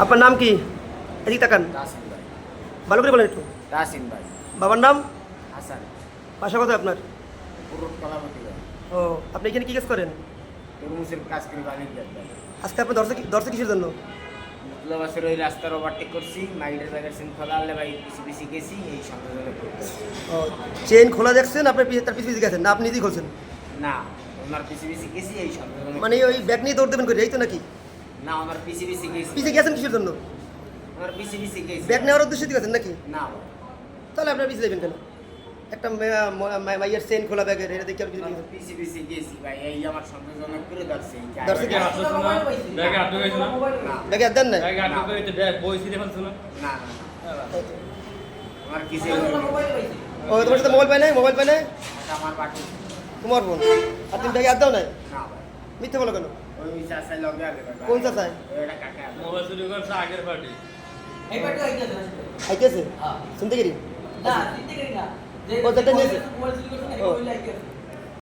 আপনার নাম কি? এদিকে তাকান, রাসিন ভাই। ভালো করে বলেন একটু। রাসিন ভাই। বাবার নাম? হাসান। বাসা কোথায় আপনার? পুরুত কলাপতি ভাই। ও, আপনি এখানে কি কাজ করেন? তরমুজের কাজ করে বানিয়ে দেন ভাই। আজকে আপনি দর্শক কিসের জন্য? মতলব আসলে ওই রাস্তার ওভারটেক করছি, মাইন্ডের ব্যাগের সিন খোলা হলে ভাই পিছি পিছি গেছি, এই সন্দেহজনক করতেছি। ও, চেইন খোলা দেখছেন, আপনি তার পিছু পিছু গেছেন না, আপনি নিজেই খুলছেন? না, ওনার পিছি পিছি গেছি, এই সন্দেহজনক। মানে ওই ব্যাগ নিয়ে দৌড় দেবেন করে, এই তো নাকি? না, ওনার পিছি পিছি গেছি। পিছিয়ে গেছেন কিসের জন্য? ওনার পিছি পিছি গেছি। ব্যাগ নেওয়ার উদ্দেশ্যে দিয়ে গেছেন নাকি? না ভাই। তাহলে আপনার পিছিয়ে যাবেন কেন? একটা মাইয়ের চেইন খোলা ব্যাগের, এটা দেখে আপনি পিছিয়ে ওনার গেছেন। পিছি পিছি গেছি ভাই, এই আমার সন্দেহজনক করে ধরছে। এই যে ধরছে কি? ব্যাগে হাত ঢুকাইছো না? না, ব্যাগে আর দেন নাই? ব্যাগে হাত ঢুকাইতে ব্যাগ বই ছিঁড়ে ফেলছো না? না, না, আমার কিছু ও, তোমার সাথে মোবাইল পাই নাই? মোবাইল পাই নাই? আমার পার্টি। তোমার ফোন। আর তুমি ব্যাগে আর দাও নাই? না ভাই, মিথ্যে বলো কেন? ওই চাষাই লগে আগে ভাই। কোন চাচাই? ওইটা কাকা। মোবাইল চুরি করছে আগের পার্টি। আইতেছে? শুনতে গেলি? না, দিতে গেলি না। ও, যেটা নিয়েছে? মোবাইল চুরি করছে না, ও। ওই লাইকে।